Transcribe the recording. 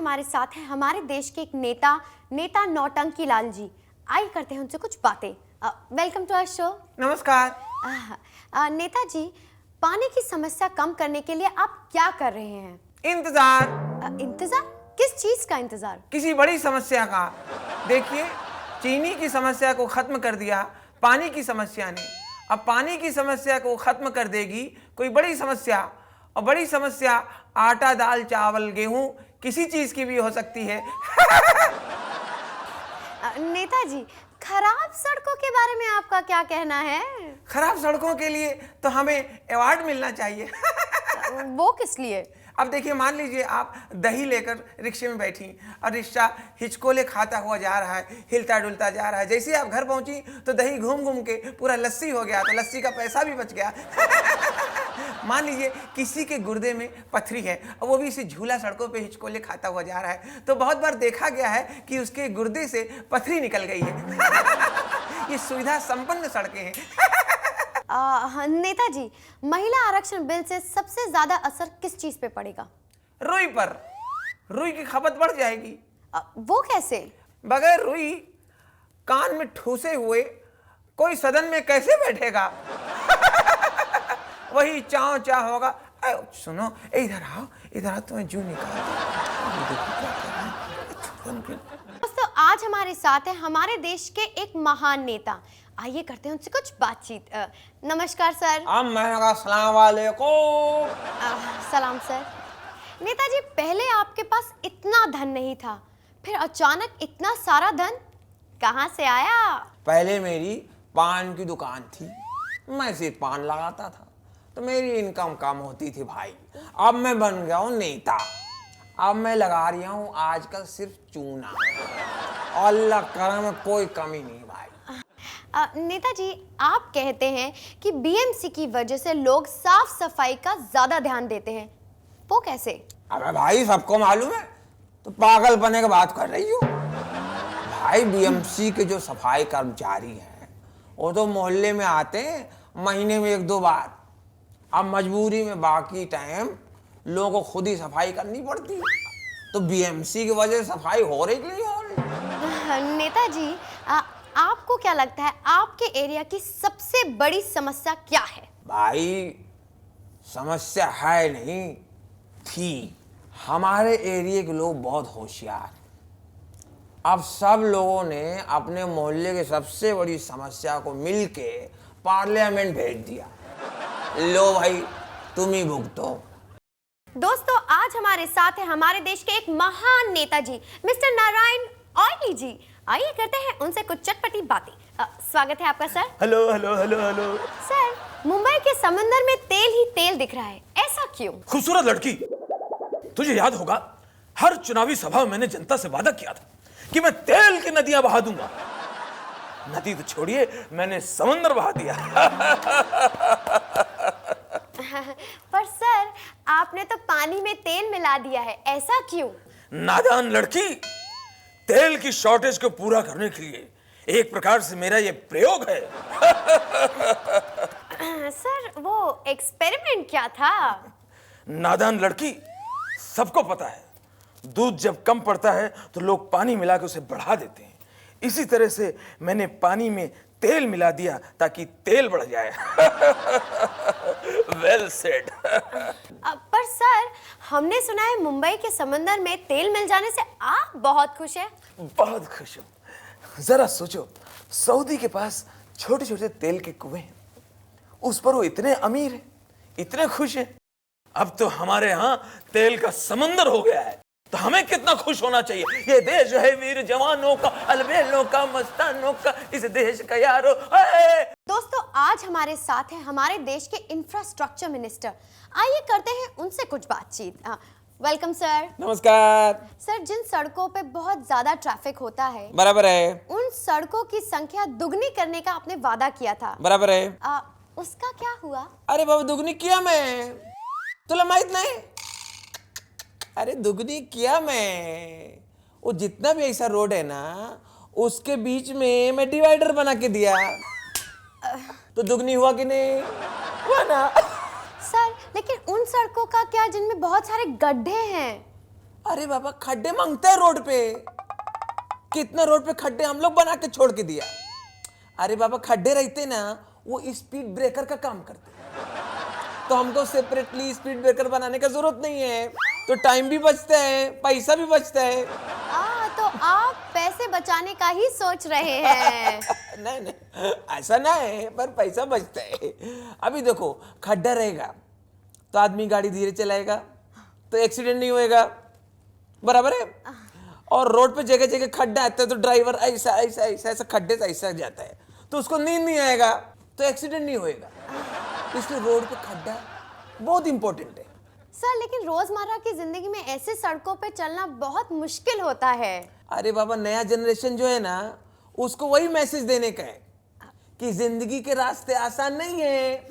हमारे साथ हैं हमारे देश के एक नेता नौटंकी लाल जी। आइए करते हैं उनसे कुछ बातें। Welcome to our show. नमस्कार। नेताजी, पानी की समस्या कम करने के लिए आप क्या कर रहे हैं? इंतजार। इंतजार? किस चीज का इंतजार? किसी बड़ी समस्या का। देखिए, चीनी की समस्या को खत्म कर दिया पानी की समस्या ने। अब पानी की समस्या को खत्म कर देगी कोई बड़ी समस्या, और बड़ी समस्या आटा, दाल, चावल, गेहूं किसी चीज की भी हो सकती है। नेताजी, खराब सड़कों के बारे में आपका क्या कहना है? खराब सड़कों के लिए तो हमें अवार्ड मिलना चाहिए। वो किस लिए? अब देखिए, मान लीजिए आप दही लेकर रिक्शे में बैठी और रिक्शा हिचकोले खाता हुआ जा रहा है, हिलता डुलता जा रहा है। जैसे ही आप घर पहुंची तो दही घूम घूम के पूरा लस्सी हो गया, तो लस्सी का पैसा भी बच गया। मान लीजिए किसी के गुर्दे में पथरी है और वो भी इसी झूला सड़कों पे हिचकोले खाता हुआ जा रहा है, तो बहुत बार देखा गया है कि उसके गुर्दे से पथरी निकल गई है। ये सुविधा संपन्न सड़कें हैं। नेताजी, महिला आरक्षण बिल से सबसे ज्यादा असर किस चीज पे पड़ेगा? रुई पर। रुई की खपत बढ़ जाएगी। वो कैसे? बगैर रुई कान में ठूसे हुए कोई सदन में कैसे बैठेगा? वही चाव चाव होगा। सुनो, इधर आओ, इधर आओ, तुम्हें जू निकाल दो। दोस्तों, आज हमारे साथ है हमारे देश के एक महान नेता। आइए करते हैं उनसे कुछ बातचीत। नमस्कार सर। अस्सलाम वालेकुम। सलाम सर। नेताजी, पहले आपके पास इतना धन नहीं था, फिर अचानक इतना सारा धन कहाँ से आया? पहले मेरी पान की दुकान थी, मैं सिर्फ पान लगाता था, तो मेरी इनकम कम होती थी भाई। अब मैं बन गया हूँ नेता। अब मैं लगा रहा हूँ आजकल सिर्फ चूना। अल्लाह करम, कोई कमी नहीं भाई। नेताजी, आप कहते हैं कि बीएमसी की वजह से लोग साफ सफाई का ज्यादा ध्यान देते हैं, वो कैसे? अबे भाई, सबको मालूम है, तो पागल बने की बात कर रही हो भाई। बीएमसी के जो सफाई कर्मचारी हैं वो तो मोहल्ले में आते हैं महीने में 1-2 बार। अब मजबूरी में बाकी टाइम लोगों को खुद ही सफाई करनी पड़ती है, तो बीएमसी की वजह से सफाई हो रही कि नहीं हो रही? नेताजी, आपको क्या लगता है आपके एरिया की सबसे बड़ी समस्या क्या है? भाई, समस्या है नहीं थी। हमारे एरिया के लोग बहुत होशियार। अब सब लोगों ने अपने मोहल्ले की सबसे बड़ी समस्या को मिलके पार्लियामेंट भेज दिया। लो भाई, तुम ही भुगतो। दोस्तों, आज हमारे साथ है हमारे देश के एक महान नेताजी, मिस्टर नारायण ऑयली जी। आइए करते हैं उनसे कुछ चटपटी बातें। स्वागत है आपका sir. Hello hello hello hello. Sir, Mumbai के समंदर में तेल ही तेल दिख रहा है, ऐसा क्यों? खूबसूरत लड़की, तुझे याद होगा हर चुनावी सभा में मैंने जनता से वादा किया था कि मैं तेल की नदियां बहा दूंगा। नदी तो छोड़िए, मैंने समंदर बहा दिया। पर सर, आपने तो पानी में तेल मिला दिया है, ऐसा क्यों? नादान लड़की, तेल की शॉर्टेज को पूरा करने के लिए एक प्रकार से मेरा ये प्रयोग है। सर, वो एक्सपेरिमेंट क्या था? नादान लड़की, सबको पता है दूध जब कम पड़ता है तो लोग पानी मिलाकर उसे बढ़ा देते हैं। इसी तरह से मैंने पानी में तेल मिला दिया ताकि तेल बढ़ जाए। Well said. पर सर, हमने सुना है मुंबई के समंदर में तेल मिल जाने से आप बहुत खुश हैं। बहुत खुश हूं। जरा सोचो, सऊदी के पास छोटे छोटे तेल के कुएं हैं, उस पर वो इतने अमीर हैं, इतने खुश हैं। अब तो हमारे यहाँ तेल का समंदर हो गया है, तो हमें कितना खुश होना चाहिए। ये देश है वीर जवानों का, अलबेलों का, मस्तानों का, इस देश का यारो। दोस्तों, आज हमारे साथ हैं हमारे देश के इंफ्रास्ट्रक्चर मिनिस्टर। आइए करते हैं उनसे कुछ बातचीत। Welcome sir. नमस्कार। सर, जिन सड़कों पे बहुत ज्यादा ट्रैफिक होता है, बराबर है, उन सड़कों की संख्या दुगनी करने का आपने वादा किया था। बराबर है। उसका क्या हुआ? अरे बाबा, दुगनी किया मैं, तुला माहित नहीं? अरे दुगनी किया मैं। वो जितना भी ऐसा रोड है ना, उसके बीच में मैं डिवाइडर बना के दिया, तो दुगनी हुआ कि नहीं? हुआ ना? सर, लेकिन उन सड़कों का क्या जिनमें बहुत सारे गड्ढे हैं? अरे बाबा खड्डे मांगता है रोड पे। कितना रोड पे खड्डे हम लोग बना के छोड़ के दिया। अरे बाबा खड्डे रहते ना, वो स्पीड ब्रेकर का काम करते, तो हमको सेपरेटली स्पीड ब्रेकर बनाने का जरूरत नहीं है, तो टाइम भी बचता है, पैसा भी बचता है। तो आप पैसे बचाने का ही सोच रहे हैं। नहीं नहीं, ऐसा ना है, पर पैसा बचता है। अभी देखो खड्डा रहेगा तो आदमी गाड़ी धीरे चलाएगा, तो एक्सीडेंट नहीं होएगा, बराबर है। और रोड पे जगह जगह खड्डा आता है तो ड्राइवर ऐसा ऐसा ऐसा ऐसा खड्डे से ऐसा जाता है, तो उसको नींद नहीं आएगा, तो एक्सीडेंट नहीं होएगा। इसलिए रोड पे खड्डा बहुत इंपॉर्टेंट है। सर लेकिन रोजमर्रा की जिंदगी में ऐसे सड़कों पे चलना बहुत मुश्किल होता है। अरे बाबा नया जनरेशन जो है ना, उसको वही मैसेज देने का है कि जिंदगी के रास्ते आसान नहीं है।